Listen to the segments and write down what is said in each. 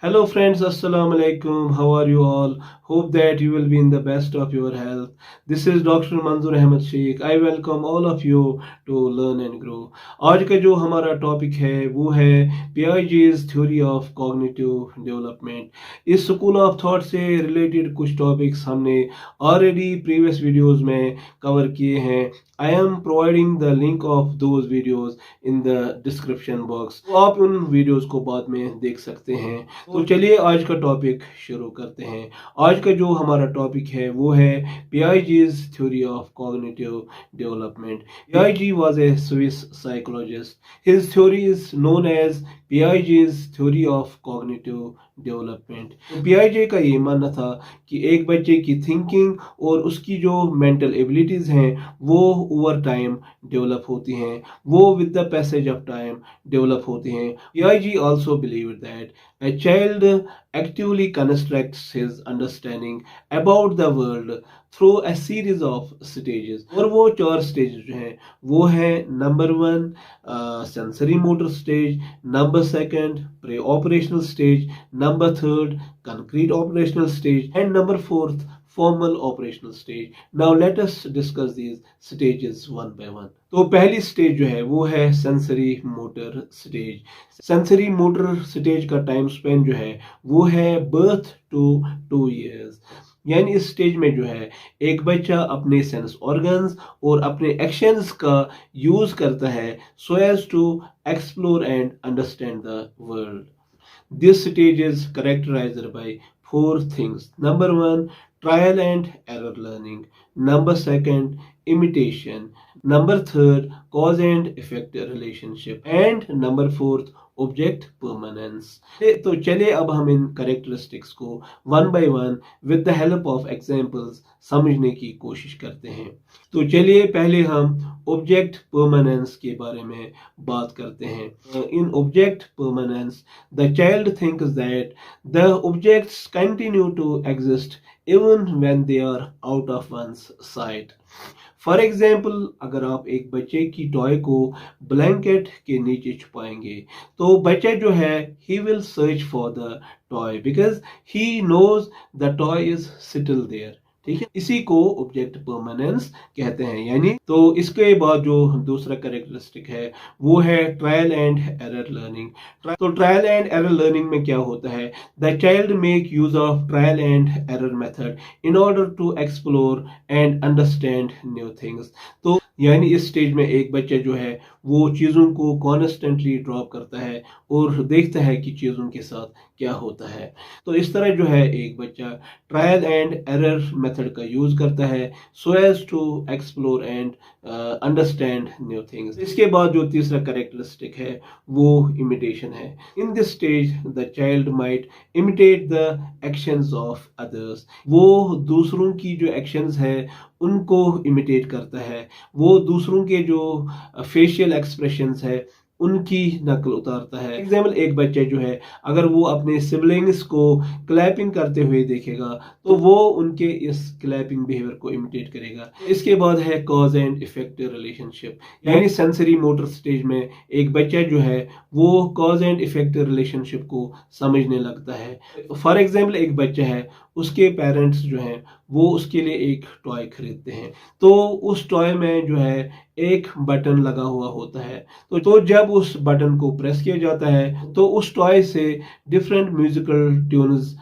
Hello friends, Assalamu alaikum. How are you all? Hope that you will be in the best of your health. This is Dr. Manzoor Ahmed Sheikh. I welcome all of you to learn and grow. आज का जो हमारा topic है वो है PIG's theory of cognitive development. इस school of thought से related कुछ टॉपिक्स हमने ऑलरेडी प्रीवियस वीडियोस में कवर किए हैं। I am providing the link of those videos in the description box, तो आप उन वीडियोस को बाद में देख सकते हैं। तो चलिए आज का टॉपिक शुरू करते हैं। आज का जो हमारा टॉपिक है वो है PIG's theory of cognitive development. PIG was a Swiss psychologist. His theory is known as PIG's theory of cognitive development. PIG का ये मानना था कि एक बच्चे की थिंकिंग और उसकी जो मेंटल एबिलिटीज हैं वो ओवर टाइम डेवलप होती हैं, वो with the passage of time develop होती हैं। PIG also believed that a child actively constructs his understanding about the world through a series of stages। और वो 4 स्टेज जो हैं वो है number 1 sensory motor stage, number 2 pre operational stage, number 3 concrete operational stage, and number 4 formal operational stage। Now let us discuss these stages one by one। तो पहली stage जो है वो है sensory motor stage. Sensory motor stage का time Spain जो है वो है बर्थ टू 2 years। यानी इस स्टेज में जो है एक बच्चा अपने सेंस ऑर्गन्स और अपने एक्शंस का यूज करता है so as to explore and understand the world. This stage is characterized by 4 things. Number 1, trial and error learning. Number 2, imitation. Number 3, cause and effect relationship. And number 4, object permanence. तो चलिए अब हम इन characteristics को one by one with the help of examples समझने की कोशिश करते हैं। तो चलिए पहले हम ऑब्जेक्ट परमानेंस के बारे में बात करते हैं। In object permanence the child thinks that the objects continue to exist even when they are out of one's sight. For example, अगर आप एक बच्चे की टॉय को ब्लैंकेट के नीचे छुपाएंगे तो बच्चा जो है he will search for the toy because he knows the toy is still there. ठीक है, इसी को ऑब्जेक्ट परमानेंस कहते हैं। यानी तो इसके बाद जो दूसरा कैरेक्टरिस्टिक है वो है ट्रायल एंड एरर लर्निंग। तो ट्रायल एंड एरर लर्निंग में क्या होता है, the child make use of trial and error method in order to explore and understand new things. तो यानी इस स्टेज में एक बच्चा जो है वो चीज़ों को कॉन्स्टेंटली ड्रॉप करता है और देखता है कि चीज़ों के साथ क्या होता है। तो इस तरह जो है एक बच्चा ट्रायल एंड एरर मेथड का यूज करता है so as to explore and understand new things. इसके बाद जो तीसरा कैरेक्टरिस्टिक है वो इमिटेशन है। In this stage the child might imitate the actions of others. वो दूसरों की जो एक्शंस है उनको इमिटेट करता है, वो दूसरों के जो फेशियल एक्सप्रेशंस है उनकी नकल उतारता है। एग्जाम्पल, एक बच्चा जो है अगर वो अपने सिबलिंग्स को क्लैपिंग करते हुए देखेगा तो वो उनके इस क्लैपिंग बिहेवियर को इमिटेट करेगा। इसके बाद है कॉज एंड इफेक्ट रिलेशनशिप। यानी सेंसरी मोटर स्टेज में एक बच्चा जो है वो कॉज एंड इफेक्ट रिलेशनशिप को समझने लगता है। फॉर एग्जाम्पल, एक बच्चा है उसके पेरेंट्स जो हैं वो उसके लिए एक टॉय खरीदते हैं, तो उस टॉय में जो है एक बटन लगा हुआ होता है। तो जब उस बटन को प्रेस किया जाता है तो उस टॉय से डिफरेंट म्यूजिकल ट्यून्स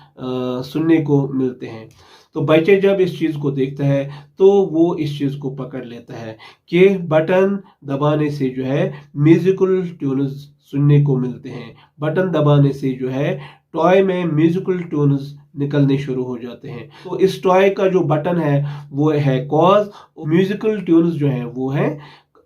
सुनने को मिलते हैं। तो बच्चे जब इस चीज़ को देखता है तो वो इस चीज़ को पकड़ लेता है कि बटन दबाने से जो है म्यूजिकल ट्यून्स सुनने को मिलते हैं। बटन दबाने से जो है टॉय में म्यूजिकल ट्यून्स निकलने शुरू हो जाते हैं। तो इस टॉय का जो बटन है वो है कॉज, म्यूजिकल ट्यून्स जो है वो है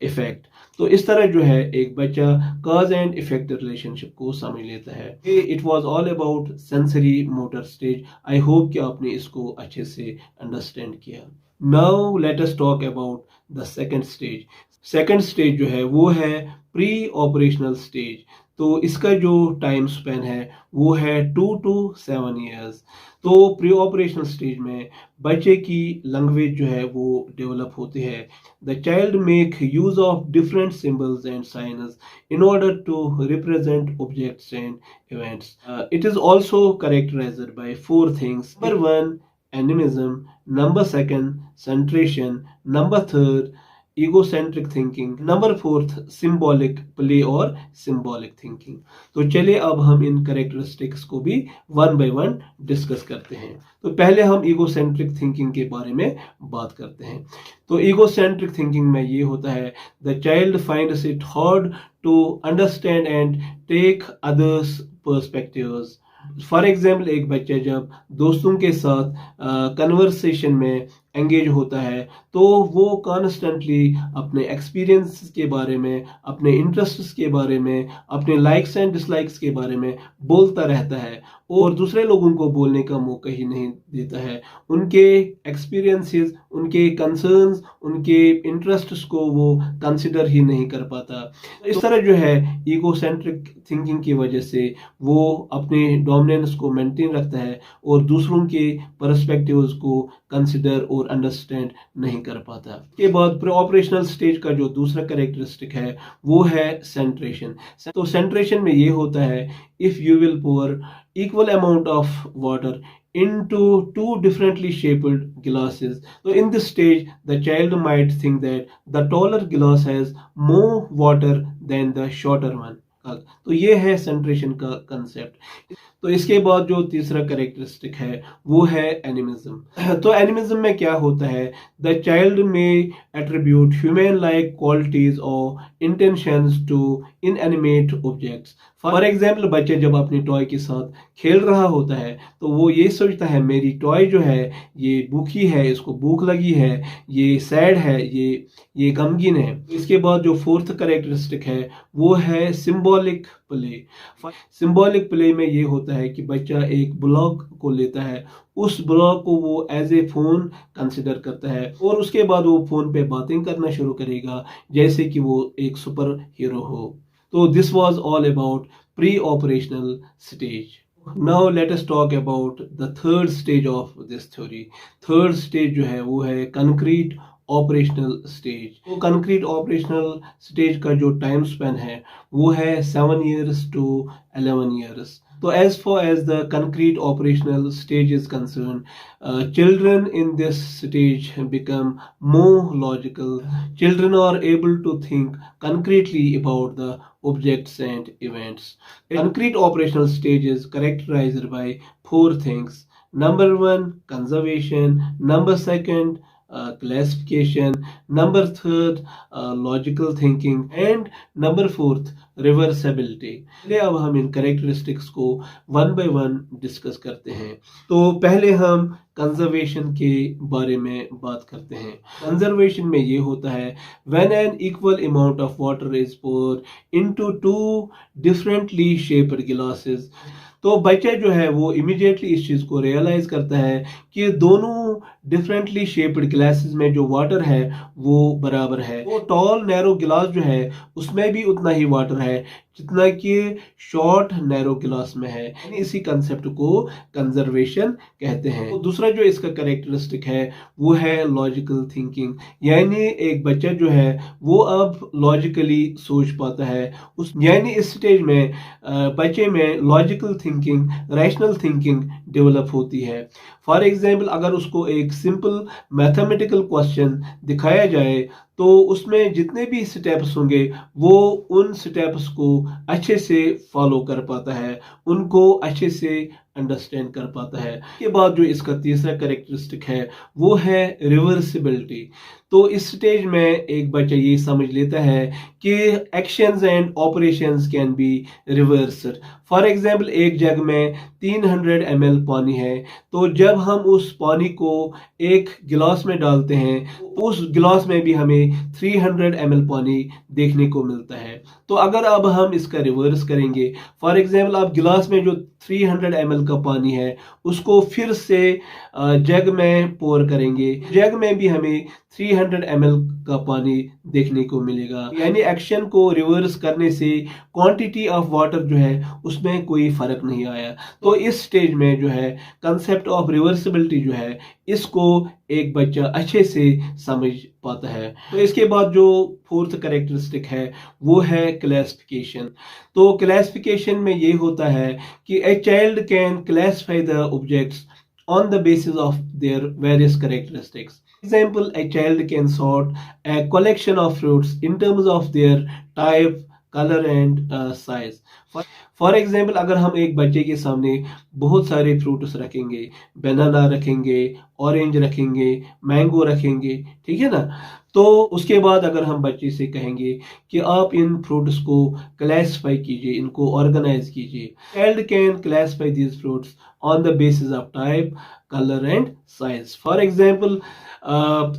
इफेक्ट। तो इस तरह जो है एक बच्चा कॉज एंड इफेक्ट रिलेशनशिप को समझ लेता है। It was all about sensory motor stage. I hope कि आपने इसको अच्छे से अंडरस्टैंड किया। Now let us talk about the second stage. Second stage जो है वो है प्री ऑपरेशनल स्टेज। तो इसका जो टाइम स्पेन है वो है 2 to 7 years। तो प्री ऑपरेशनल स्टेज में बच्चे की लैंग्वेज जो है वो डेवलप होती है। The child make use of different symbols and science in order to represent objects and events. It is also characterized by four things. Number one, animism. Number second, centration. Number third, egocentric thinking. Number fourth, symbolic play और symbolic thinking. तो चलिए अब हम इन characteristics को भी one by one discuss करते हैं। तो पहले हम egocentric thinking के बारे में बात करते हैं। तो egocentric thinking में ये होता है, the child finds it hard to understand and take others' perspectives. For example एक बच्चा जब दोस्तों के साथ कन्वर्सेशन में एंगेज होता है तो वो कॉन्स्टेंटली अपने एक्सपीरियंस के बारे में, अपने इंटरेस्ट्स के बारे में, अपने लाइक्स एंड डिसलाइक्स के बारे में बोलता रहता है और दूसरे लोगों को बोलने का मौका ही नहीं देता है। उनके एक्सपीरियंसेस, उनके कंसर्न्स, उनके इंटरेस्ट्स को वो कंसिडर ही नहीं कर पाता। इस तरह जो है ईगोसेंट्रिक थिंकिंग की वजह से वो अपने डोमिनेंस को मेंटेन रखता है और दूसरों के पर्सपेक्टिव्स को कंसिडर और अंडरस्टैंड नहीं कर पाता। के बाद प्री ऑपरेशनल स्टेज का जो दूसरा कैरेक्टरिस्टिक है वो है सेंट्रेशन। तो सेंट्रेशन में ये होता है, if you will pour equal amount of water into two differently shaped glasses. So in this stage, the child might think that the taller glass has more water than the shorter one. तो ये है सेंट्रेशन का concept. तो इसके बाद जो तीसरा characteristic है वो है एनिमिज्म। तो एनिमिज्म में क्या होता है, the child may attribute human like qualities और intentions to inanimate objects. For example बच्चे जब अपनी टॉय के साथ खेल रहा होता है तो वो ये सोचता है मेरी टॉय जो है ये भूखी है, इसको भूख लगी है, ये सैड है, ये गमगीन है। इसके बाद जो फोर्थ कैरेक्टरिस्टिक है वो है सिंबॉलिक प्ले। सिंबॉलिक प्ले में ये होता है कि बच्चा एक ब्लॉक को लेता है, उस ब्लॉक को वो एज ए फोन कंसिडर करता है और उसके बाद वो फोन पे बातें करना शुरू करेगा जैसे कि वो एक सुपर हीरो हो। तो this was all about pre operational stage. Now let us talk about the third stage of this theory. Third stage जो है वो है concrete ऑपरेशनल स्टेज। तो कंक्रीट ऑपरेशनल स्टेज का जो टाइम स्पेन है वो है 7 years to 11 years। तो as far as the concrete operational stage is concerned, children in this stage become more logical. Children are able to think concretely about the objects and events. Concrete operational stage is characterized by four things. Number one, conservation. Number second, classification. Number third, logical thinking. And number fourth, reversibility. चलिए अब हम इन characteristics को one by one discuss करते हैं। तो पहले हम conservation के बारे में बात करते हैं। कंजर्वेशन में ये होता है, when an equal amount of water is poured into two differently shaped glasses। तो बच्चा जो है वो इमीडिएटली इस चीज को रियलाइज करता है कि दोनों डिफरेंटली शेप्ड ग्लासेस में जो वाटर है वो बराबर है। वो टॉल नैरो गिलास जो है उसमें भी उतना ही वाटर है जितना कि शॉर्ट नैरो गिलास में है। इसी कंसेप्ट को कंजर्वेशन कहते हैं। तो दूसरा जो इसका कैरेक्टरिस्टिक है वो है लॉजिकल थिंकिंग, यानी एक बच्चा जो है वो अब लॉजिकली सोच पाता है। यानी इस स्टेज में बच्चे में logical thinking, rational thinking develop होती है। फॉर एग्जाम्पल अगर उसको एक सिंपल मैथमेटिकल क्वेश्चन दिखाया जाए तो उसमें जितने भी स्टेप्स होंगे वो उन स्टेप्स को अच्छे से फॉलो कर पाता है, उनको अच्छे से अंडरस्टैंड कर पाता है। के बाद जो इसका तीसरा कैरेक्टरिस्टिक है वो है रिवर्सिबिलिटी। तो इस स्टेज में एक बच्चा ये समझ लेता है कि actions and operations can be reversed. For example एक जग में 300 ml पानी है, तो जब हम उस पानी को एक गिलास में डालते हैं उस गिलास में भी हमें 300 ml पानी देखने को मिलता है। तो अगर अब हम इसका रिवर्स करेंगे, फॉर एग्जाम्पल आप गिलास में जो 300 ml का पानी है उसको फिर से जग में पोर करेंगे, जग में भी हमें 300 ml का पानी देखने को मिलेगा। यानी एक्शन को रिवर्स करने से क्वांटिटी ऑफ वाटर जो है उसमें कोई फर्क नहीं आया। तो इस स्टेज में जो है कंसेप्ट ऑफ रिवर्सिबिलिटी जो है इसको एक बच्चा अच्छे से समझ पाता है। तो इसके बाद जो फोर्थ कैरेक्टरिस्टिक है वो है क्लासिफिकेशन। तो क्लासिफिकेशन में ये होता है कि a child can classify the objects on the basis of their various characteristics. Example, a child can sort a collection of fruits in terms of their type, color and size. For example, अगर हम एक बच्चे के सामने बहुत सारे fruits रखेंगे, बनाना रखेंगे, ऑरेंज रखेंगे, मैंगो रखेंगे, ठीक है ना, तो उसके बाद अगर हम बच्चे से कहेंगे कि आप इन फ्रूट्स को क्लासिफाई कीजिए, इनको ऑर्गेनाइज कीजिए, child can classify these fruits on the basis of type, colour and size. For example,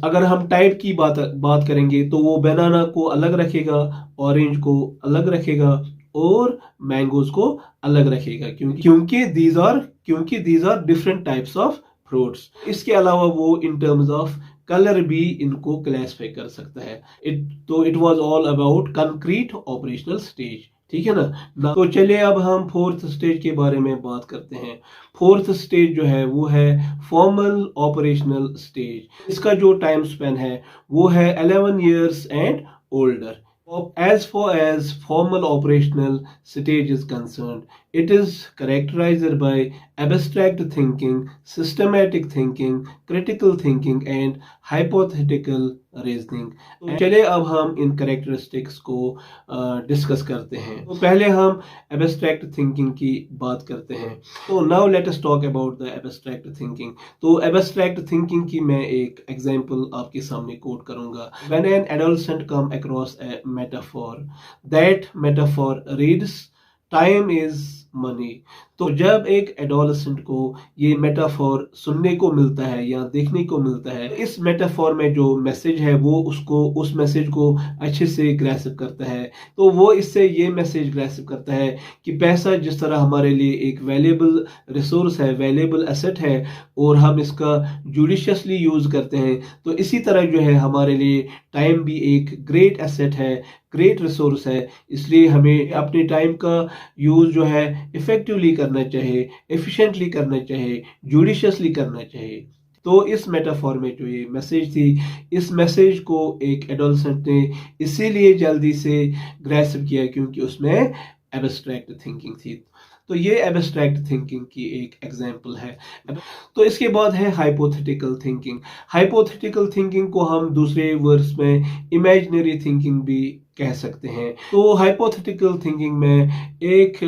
अगर हम टाइप की बात करेंगे तो वो बनाना को अलग रखेगा, ऑरेंज को अलग रखेगा और मैंगोज को अलग रखेगा, क्योंकि these are different types of fruits. इसके अलावा वो इन टर्म्स ऑफ कलर भी इनको क्लासिफाई कर सकता है। It was all about concrete operational stage, ठीक है ना। तो चलिए अब हम फोर्थ स्टेज के बारे में बात करते हैं। फोर्थ स्टेज जो है वो है फॉर्मल ऑपरेशनल स्टेज। इसका जो टाइम स्पेन है वो है 11 years and older. As far as formal operational stage is concerned, it is characterized by abstract thinking, systematic thinking, critical thinking and hypothetical reasoning. तो चलिए अब हम इन characteristics को डिस्कस करते हैं। तो पहले हम abstract thinking की बात करते हैं। तो now let us talk about the abstract thinking. तो abstract thinking की मैं एक एग्जाम्पल आपके सामने कोट करूंगा। When an adolescent come across a metaphor, that metaphor reads time is money. तो जब एक एडोलेसेंट को ये मेटाफोर सुनने को मिलता है या देखने को मिलता है, इस मेटाफोर में जो मैसेज है वो उसको उस मैसेज को अच्छे से ग्रैस्प करता है। तो वो इससे ये मैसेज ग्रैस्प करता है कि पैसा जिस तरह हमारे लिए एक वैल्यूएबल रिसोर्स है, वैल्यूएबल एसेट है और हम इसका जुडिशियसली यूज करते हैं, तो इसी तरह जो है हमारे लिए टाइम भी एक ग्रेट एसेट है, ग्रेट रिसोर्स है। इसलिए हमें अपने टाइम का यूज जो है इफेक्टिवली करना चाहिए, एफिशिएंटली करना चाहिए, जुडिशियसली करना चाहिए। तो इस मेटाफोर में जो ये मैसेज थी, इस मैसेज को एक एडोलेसेंट ने इसीलिए जल्दी से ग्रैस्प किया क्योंकि उसमें एब्स्ट्रैक्ट थिंकिंग थी। तो ये एब्स्ट्रैक्ट थिंकिंग की एक एग्जाम्पल है। तो इसके बाद है हाइपोथेटिकल थिंकिंग। हाइपोथेटिकल थिंकिंग को हम दूसरे वर्ड्स में इमेजिनरी थिंकिंग भी कह सकते हैं। तो हाइपोथेटिकल थिंकिंग में एक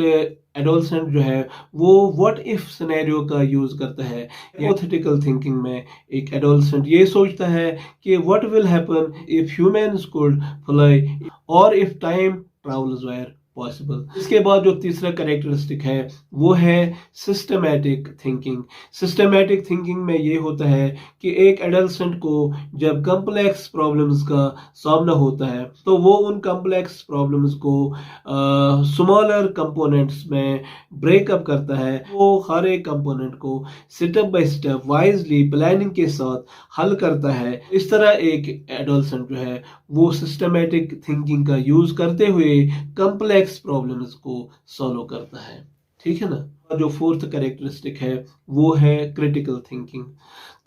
एडोलेसेंट जो है वो व्हाट इफ सिनेरियो का यूज करता है। हाइपोथेटिकल थिंकिंग में एक एडोलेसेंट ये सोचता है कि what will happen if humans could fly और if time travels were possible. इसके बाद जो तीसरा कैरेक्टरिस्टिक है वो है सिस्टमैटिक थिंकिंग। सिस्टमैटिक थिंकिंग में ये होता है कि एक एडोलेसेंट को जब कॉम्प्लेक्स प्रॉब्लम्स का सामना होता है तो वो उन कॉम्प्लेक्स प्रॉब्लम्स को स्मॉलर कंपोनेंट्स में ब्रेकअप करता है। वो हर एक कंपोनेंट को step by step wisely planning के साथ हल करता है। इस तरह एक एडोलेसेंट जो है वो सिस्टमैटिक थिंकिंग का यूज करते हुए कॉम्प्लेक्स प्रॉब्लम्स को सॉल्व करता है, ठीक है ना। जो फोर्थ कैरेक्टरिस्टिक है वो है क्रिटिकल थिंकिंग।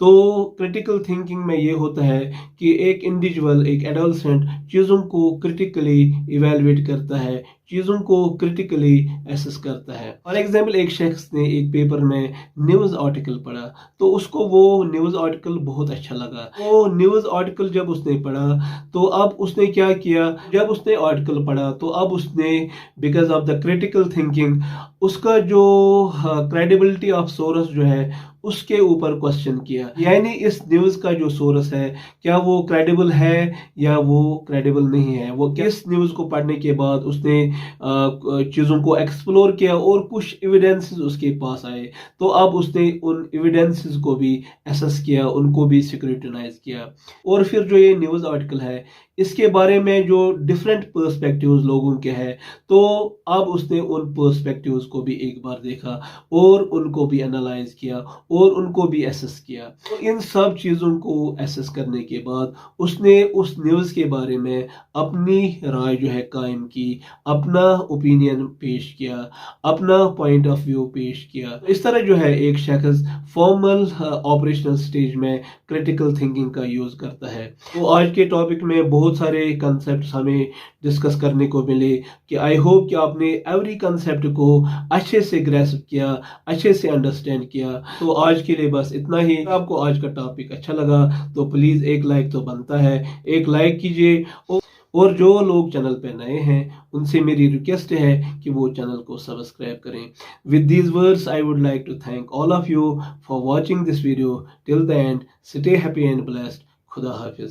तो क्रिटिकल थिंकिंग में ये होता है कि एक इंडिविजुअल, एक एडोलेसेंट चीज़ों को क्रिटिकली इवेलुएट करता है, चीज़ों को क्रिटिकली एसेस करता है। फॉर एग्जाम्पल, एक शख्स ने एक पेपर में न्यूज़ आर्टिकल पढ़ा तो उसको वो न्यूज़ आर्टिकल बहुत अच्छा लगा। वो न्यूज़ आर्टिकल जब उसने पढ़ा तो अब उसने क्या किया, जब उसने आर्टिकल पढ़ा तो अब उसने because of the critical thinking उसका जो क्रेडिबिलिटी ऑफ सोर्स जो है उसके ऊपर क्वेश्चन किया, यानी इस न्यूज़ का जो सोर्स है क्या वो क्रेडिबल है या वो क्रेडिबल नहीं है। वो किस न्यूज़ को पढ़ने के बाद उसने चीज़ों को एक्सप्लोर किया और कुछ एविडेंसेस उसके पास आए, तो अब उसने उन एविडेंसेस को भी एसेस किया, उनको भी स्क्रूटिनाइज किया। और फिर जो ये न्यूज़ आर्टिकल है इसके बारे में जो डिफरेंट पर्सपेक्टिव्स लोगों के हैं, तो अब उसने उन पर्सपेक्टिव्स को भी एक बार देखा और उनको भी एनालाइज किया और उनको भी एसेस किया। तो इन सब चीज़ों को एसेस करने के बाद उसने उस न्यूज़ के बारे में अपनी राय जो है कायम की, अपना ओपिनियन पेश किया, अपना पॉइंट ऑफ व्यू पेश किया। इस तरह जो है एक शख्स फॉर्मल ऑपरेशनल स्टेज में क्रिटिकल थिंकिंग का यूज़ करता है। तो आज के टॉपिक में बहुत सारे कंसेप्ट हमें डिस्कस करने को मिले कि आई होप कि आपने एवरी कंसेप्ट को अच्छे से ग्रैस्प किया, अच्छे से अंडरस्टैंड किया। तो आज के लिए बस इतना ही। आपको आज का टॉपिक अच्छा लगा तो प्लीज़ एक लाइक तो बनता है, एक लाइक कीजिए। और जो लोग चैनल पे नए हैं उनसे मेरी रिक्वेस्ट है कि वो चैनल को सब्सक्राइब करें। With these words I would like to thank all of you for watching this video till the end. Stay happy and blessed. खुदा हाफिज।